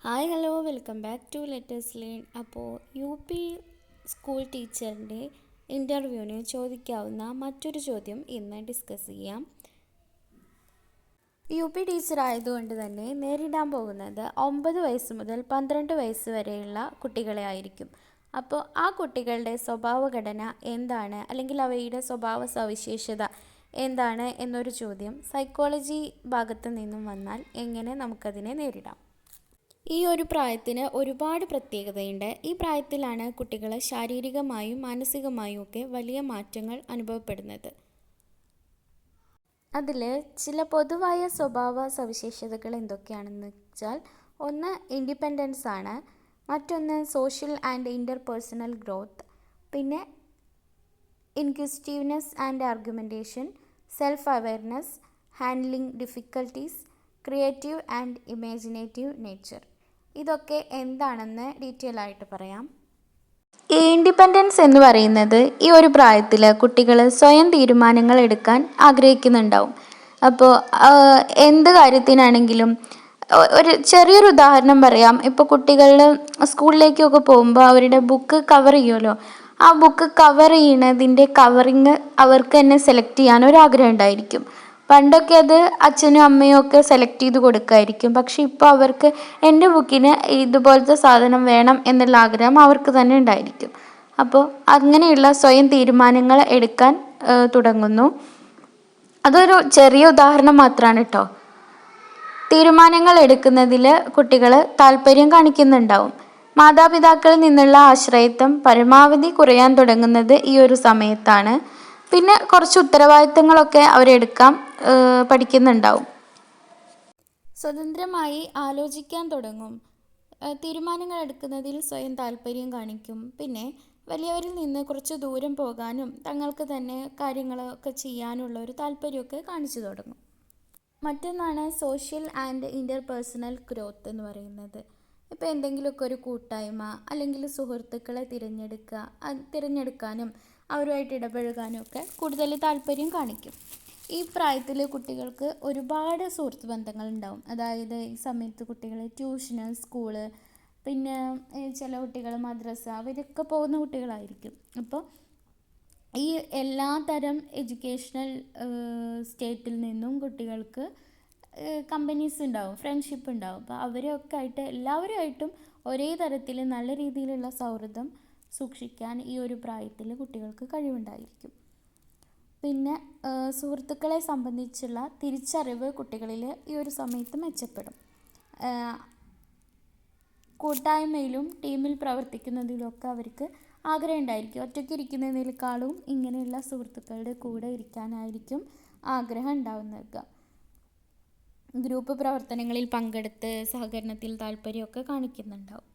Hi hello welcome back to letters learn. അപ്പോൾ U school ടീച്ചറിൻ്റെ ഇൻ്റർവ്യൂവിന് ചോദിക്കാവുന്ന മറ്റൊരു ചോദ്യം ഇന്ന് ഡിസ്കസ് ചെയ്യാം. ടീച്ചർ ആയതുകൊണ്ട് തന്നെ നേരിടാൻ പോകുന്നത് 9 വയസ്സ് മുതൽ 12 വയസ്സ് വരെയുള്ള കുട്ടികളെ ആയിരിക്കും. അപ്പോൾ ആ കുട്ടികളുടെ സ്വഭാവഘടന എന്താണ്, അല്ലെങ്കിൽ അവയുടെ സ്വഭാവ സവിശേഷത എന്താണ് എന്നൊരു ചോദ്യം സൈക്കോളജി ഭാഗത്ത് നിന്നും വന്നാൽ എങ്ങനെ നമുക്കതിനെ നേരിടാം? ഈ ഒരു പ്രായത്തിന് ഒരുപാട് പ്രത്യേകതയുണ്ട്. ഈ പ്രായത്തിലാണ് കുട്ടികൾ ശാരീരികമായും മാനസികമായും ഒക്കെ വലിയ മാറ്റങ്ങൾ അനുഭവപ്പെടുന്നത്. അതിൽ ചില പൊതുവായ സ്വഭാവ സവിശേഷതകൾ എന്തൊക്കെയാണെന്ന് വെച്ചാൽ, ഒന്ന് ഇൻഡിപെൻഡൻസ് ആണ്, മറ്റൊന്ന് സോഷ്യൽ ആൻഡ് ഇൻ്റർപേഴ്സണൽ ഗ്രോത്ത്, പിന്നെ inquisitiveness and argumentation, self awareness, handling difficulties, creative and imaginative nature. ഇതൊക്കെ എന്താണെന്ന് ഡീറ്റെയിൽ ആയിട്ട് പറയാം. ഈ ഇൻഡിപെൻഡൻസ് എന്ന് പറയുന്നത് ഈ ഒരു പ്രായത്തിൽ കുട്ടികൾ സ്വയം തീരുമാനങ്ങൾ എടുക്കാൻ ആഗ്രഹിക്കുന്നുണ്ടാവും. അപ്പോൾ എന്ത് കാര്യത്തിനാണെങ്കിലും ഒരു ചെറിയൊരു ഉദാഹരണം പറയാം. ഇപ്പോൾ കുട്ടികൾ സ്കൂളിലേക്കൊക്കെ പോകുമ്പോൾ അവരുടെ ബുക്ക് കവർ ചെയ്യുമല്ലോ, ആ ബുക്ക് കവർ ചെയ്യുന്നതിൻ്റെ കവറിങ് അവർക്ക് തന്നെ സെലക്ട് ചെയ്യാൻ ഒരാഗ്രഹം ഉണ്ടായിരിക്കും. പണ്ടൊക്കെ അത് അച്ഛനും അമ്മയും ഒക്കെ സെലക്ട് ചെയ്ത് കൊടുക്കുമായിരിക്കും. പക്ഷെ ഇപ്പോൾ അവർക്ക് എൻ്റെ ബുക്കിന് ഇതുപോലത്തെ സാധനം വേണം എന്നുള്ള ആഗ്രഹം അവർക്ക് തന്നെ ഉണ്ടായിരിക്കും. അപ്പോൾ അങ്ങനെയുള്ള സ്വയം തീരുമാനങ്ങൾ എടുക്കാൻ തുടങ്ങുന്നു. അതൊരു ചെറിയ ഉദാഹരണം മാത്രമാണ് കേട്ടോ. തീരുമാനങ്ങൾ എടുക്കുന്നതിൽ കുട്ടികൾ താല്പര്യം കാണിക്കുന്നുണ്ടാവും. മാതാപിതാക്കളിൽ നിന്നുള്ള ആശ്രയത്വം പരമാവധി കുറയാൻ തുടങ്ങുന്നത് ഈ ഒരു സമയത്താണ്. പിന്നെ കുറച്ച് ഉത്തരവാദിത്തങ്ങളൊക്കെ അവരെടുക്കാൻ പഠിക്കുന്നുണ്ടാവും. സ്വതന്ത്രമായി ആലോചിക്കാൻ തുടങ്ങും. തീരുമാനങ്ങൾ എടുക്കുന്നതിൽ സ്വയം താല്പര്യം കാണിക്കും. പിന്നെ വലിയവരിൽ നിന്ന് കുറച്ച് ദൂരം പോകാനും തങ്ങൾക്ക് തന്നെ കാര്യങ്ങളൊക്കെ ചെയ്യാനുള്ള ഒരു താല്പര്യമൊക്കെ കാണിച്ചു തുടങ്ങും. മറ്റൊന്നാണ് സോഷ്യൽ ആൻഡ് ഇൻ്റർപേഴ്സണൽ ഗ്രോത്ത് എന്ന് പറയുന്നത്. ഇപ്പോൾ എന്തെങ്കിലുമൊക്കെ ഒരു കൂട്ടായ്മ അല്ലെങ്കിൽ സുഹൃത്തുക്കളെ തിരഞ്ഞെടുക്കാനും അവരുമായിട്ട് ഇടപഴകാനും ഒക്കെ കൂടുതൽ താല്പര്യം കാണിക്കും. ഈ പ്രായത്തിൽ കുട്ടികൾക്ക് ഒരുപാട് സുഹൃത്ത് ബന്ധങ്ങൾ ഉണ്ടാവും. അതായത് ഈ സമയത്ത് കുട്ടികൾ ട്യൂഷന്, സ്കൂള്, പിന്നെ ചില കുട്ടികൾ മദ്രസ, അവരൊക്കെ പോകുന്ന കുട്ടികളായിരിക്കും. അപ്പോൾ ഈ എല്ലാ തരം എഡ്യൂക്കേഷണൽ സ്റ്റേറ്റിൽ നിന്നും കുട്ടികൾക്ക് കമ്പനീസ് ഉണ്ടാവും, ഫ്രണ്ട്ഷിപ്പ് ഉണ്ടാവും. അപ്പോൾ അവരൊക്കെ ആയിട്ട് എല്ലാവരുമായിട്ടും ഒരേ തരത്തിൽ നല്ല രീതിയിലുള്ള സൗഹൃദം സൂക്ഷിക്കാൻ ഈ ഒരു പ്രായത്തിൽ കുട്ടികൾക്ക് കഴിവുണ്ടായിരിക്കും. പിന്നെ സുഹൃത്തുക്കളെ സംബന്ധിച്ചുള്ള തിരിച്ചറിവ് കുട്ടികളിൽ ഈ ഒരു സമയത്ത് മെച്ചപ്പെടും. കൂട്ടായ്മയിലും ടീമിൽ പ്രവർത്തിക്കുന്നതിലൊക്കെ അവർക്ക് ആഗ്രഹം ഉണ്ടായിരിക്കും. ഒറ്റയ്ക്ക് ഇരിക്കുന്നതിനേക്കാളും ഇങ്ങനെയുള്ള സുഹൃത്തുക്കളുടെ കൂടെ ഇരിക്കാനായിരിക്കും ആഗ്രഹം ഉണ്ടാവുന്നത്. ഗ്രൂപ്പ് പ്രവർത്തനങ്ങളിൽ പങ്കെടുത്ത് സഹകരണത്തിൽ താല്പര്യമൊക്കെ കാണിക്കുന്നുണ്ടാവും.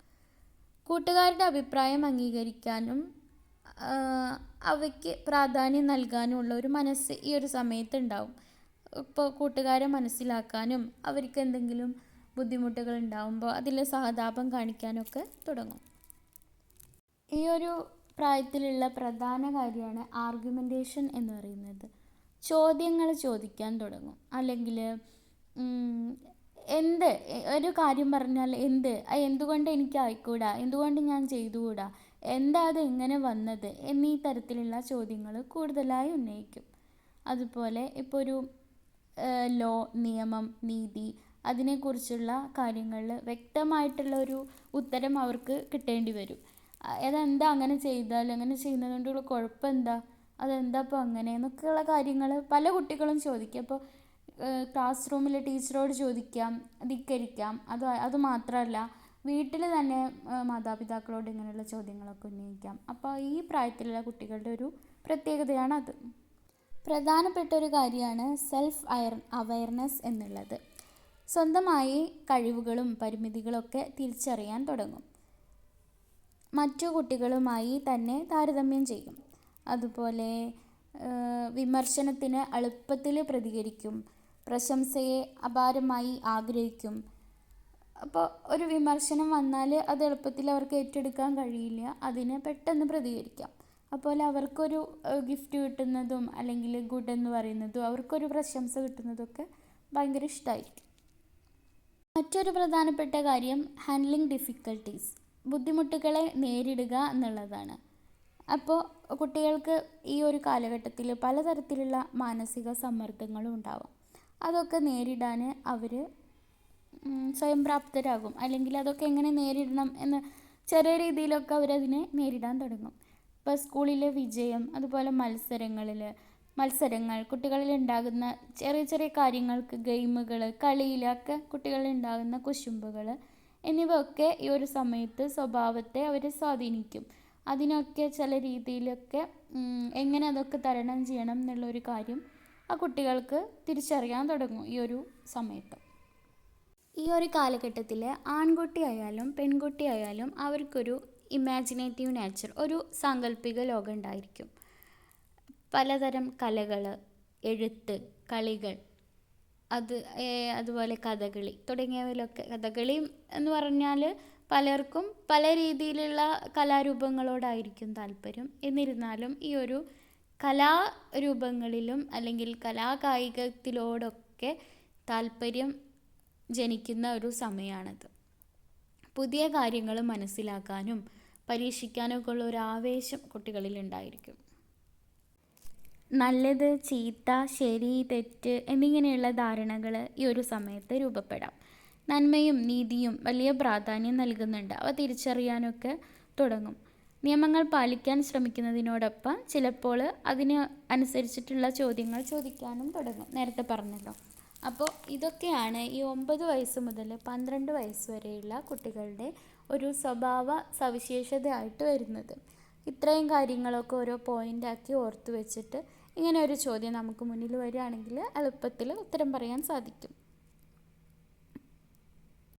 കൂട്ടുകാരുടെ അഭിപ്രായം അംഗീകരിക്കാനും അവയ്ക്ക് പ്രാധാന്യം നൽകാനുമുള്ള ഒരു മനസ്സ് ഈ ഒരു സമയത്ത് ഉണ്ടാവും. ഇപ്പോൾ കൂട്ടുകാരെ മനസ്സിലാക്കാനും അവർക്ക് എന്തെങ്കിലും ബുദ്ധിമുട്ടുകൾ ഉണ്ടാകുമ്പോൾ അതിൽ സഹതാപം കാണിക്കാനൊക്കെ തുടങ്ങും. ഈ ഒരു പ്രായത്തിലുള്ള പ്രധാന കാര്യമാണ് ആർഗ്യുമെൻറ്റേഷൻ എന്ന് പറയുന്നത്. ചോദ്യങ്ങൾ ചോദിക്കാൻ തുടങ്ങും. അല്ലെങ്കിൽ ഒരു കാര്യം പറഞ്ഞാൽ എന്തുകൊണ്ട് എനിക്ക് ആയിക്കൂടാ, എന്തുകൊണ്ട് ഞാൻ ചെയ്തുകൂടാ, എന്താ അത് എങ്ങനെ വന്നത് എന്നീ തരത്തിലുള്ള ചോദ്യങ്ങൾ കൂടുതലായി ഉന്നയിക്കും. അതുപോലെ ഇപ്പോൾ ഒരു നിയമം, നീതി, അതിനെക്കുറിച്ചുള്ള കാര്യങ്ങളിൽ വ്യക്തമായിട്ടുള്ള ഒരു ഉത്തരം അവർക്ക് കിട്ടേണ്ടി വരും. അതെന്താ അങ്ങനെ ചെയ്താൽ, അങ്ങനെ ചെയ്യുന്നത് കൊണ്ടുള്ള കുഴപ്പം എന്താ, അതെന്താ ഇപ്പോൾ അങ്ങനെ എന്നൊക്കെയുള്ള കാര്യങ്ങൾ പല കുട്ടികളും ചോദിക്കും. അപ്പോൾ ക്ലാസ് റൂമിൽ ടീച്ചറോട് ചോദിക്കാം, ധിക്കരിക്കാം. അത് മാത്രമല്ല വീട്ടിൽ തന്നെ മാതാപിതാക്കളോട് ഇങ്ങനെയുള്ള ചോദ്യങ്ങളൊക്കെ ഉന്നയിക്കാം. അപ്പോൾ ഈ പ്രായത്തിലുള്ള കുട്ടികളുടെ ഒരു പ്രത്യേകതയാണ് അത്. പ്രധാനപ്പെട്ട ഒരു കാര്യമാണ് സെൽഫ് അവെയർനെസ് എന്നുള്ളത്. സ്വന്തമായി കഴിവുകളും പരിമിതികളൊക്കെ തിരിച്ചറിയാൻ തുടങ്ങും. മറ്റു കുട്ടികളുമായി തന്നെ താരതമ്യം ചെയ്യും. അതുപോലെ വിമർശനത്തിന് എളുപ്പത്തിൽ പ്രതികരിക്കും. പ്രശംസയെ അപാരമായി ആഗ്രഹിക്കും. അപ്പോൾ ഒരു വിമർശനം വന്നാൽ അത് എളുപ്പത്തിൽ അവർക്ക് ഏറ്റെടുക്കാൻ കഴിയില്ല, അതിനെ പെട്ടെന്ന് പ്രതികരിക്കാം. അതുപോലെ അവർക്കൊരു ഗിഫ്റ്റ് കിട്ടുന്നതും അല്ലെങ്കിൽ ഗുഡ് എന്ന് പറയുന്നതും അവർക്കൊരു പ്രശംസ കിട്ടുന്നതൊക്കെ ഭയങ്കര ഇഷ്ടമായിരിക്കും. മറ്റൊരു പ്രധാനപ്പെട്ട കാര്യം ഹാൻഡ്ലിംഗ് ഡിഫിക്കൽട്ടീസ്, ബുദ്ധിമുട്ടുകളെ നേരിടുക എന്നുള്ളതാണ്. അപ്പോൾ കുട്ടികൾക്ക് ഈ ഒരു കാലഘട്ടത്തിൽ പലതരത്തിലുള്ള മാനസിക സമ്മർദ്ദങ്ങളും ഉണ്ടാവും. അതൊക്കെ നേരിടാൻ അവർ സ്വയം പ്രാപ്തരാകും, അല്ലെങ്കിൽ അതൊക്കെ എങ്ങനെ നേരിടണം എന്ന് ചെറിയ രീതിയിലൊക്കെ അവരതിനെ നേരിടാൻ തുടങ്ങും. ഇപ്പോൾ സ്കൂളിലെ വിജയം, അതുപോലെ മത്സരങ്ങൾ, കുട്ടികളിൽ ഉണ്ടാകുന്ന ചെറിയ ചെറിയ കാര്യങ്ങൾക്ക്, ഗെയിമുകൾ, കളിയിലൊക്കെ കുട്ടികളിൽ ഉണ്ടാകുന്ന കുശുമ്പുകൾ എന്നിവയൊക്കെ ഈ ഒരു സമയത്ത് സ്വഭാവത്തെ അവർ സ്വാധീനിക്കും. അതിനൊക്കെ ചില രീതിയിലൊക്കെ എങ്ങനെ അതൊക്കെ തരണം ചെയ്യണം എന്നുള്ളൊരു കാര്യം ആ കുട്ടികൾക്ക് തിരിച്ചറിയാൻ തുടങ്ങും ഈ ഒരു സമയത്ത്. ഈ ഒരു കാലഘട്ടത്തിൽ ആൺകുട്ടിയായാലും പെൺകുട്ടിയായാലും അവർക്കൊരു ഇമാജിനേറ്റീവ് നേച്ചർ, ഒരു സാങ്കല്പിക ലോകം ഉണ്ടായിരിക്കും. പലതരം കലകൾ, എഴുത്ത്, കളികൾ, അതുപോലെ കഥകളി തുടങ്ങിയവയിലൊക്കെ, കഥകളി എന്ന് പറഞ്ഞാൽ പലർക്കും പല രീതിയിലുള്ള കലാരൂപങ്ങളോടായിരിക്കും താല്പര്യം. എന്നിരുന്നാലും ഈ ഒരു കലാരൂപങ്ങളിലും അല്ലെങ്കിൽ കലാകായികത്തിലോടൊക്കെ താല്പര്യം ജനിക്കുന്ന ഒരു സമയമാണിത്. പുതിയ കാര്യങ്ങൾ മനസ്സിലാക്കാനും പരീക്ഷിക്കാനൊക്കെ ഉള്ള ഒരു ആവേശം കുട്ടികളിൽ ഉണ്ടായിരിക്കും. നല്ലത്, ചീത്ത, ശരി, തെറ്റ് എന്നിങ്ങനെയുള്ള ധാരണകൾ ഈ ഒരു സമയത്ത് രൂപപ്പെടാം. നന്മയും നീതിയും വലിയ പ്രാധാന്യം നൽകുന്നുണ്ട്. അവ തിരിച്ചറിയാനൊക്കെ തുടങ്ങും. നിയമങ്ങൾ പാലിക്കാൻ ശ്രമിക്കുന്നതിനോടൊപ്പം ചിലപ്പോൾ അതിന് അനുസരിച്ചിട്ടുള്ള ചോദ്യങ്ങൾ ചോദിക്കാനും തുടങ്ങും. നേരത്തെ പറഞ്ഞല്ലോ. അപ്പോൾ ഇതൊക്കെയാണ് ഈ 9 വയസ്സ് മുതൽ 12 വയസ്സ് വരെയുള്ള കുട്ടികളുടെ ഒരു സ്വഭാവ സവിശേഷതയായിട്ട് വരുന്നത്. ഇത്രയും കാര്യങ്ങളൊക്കെ ഓരോ പോയിൻ്റാക്കി ഓർത്ത് വെച്ചിട്ട് ഇങ്ങനെ ഒരു ചോദ്യം നമുക്ക് മുന്നിൽ വരികയാണെങ്കിൽ എളുപ്പത്തിൽ ഉത്തരം പറയാൻ സാധിക്കും.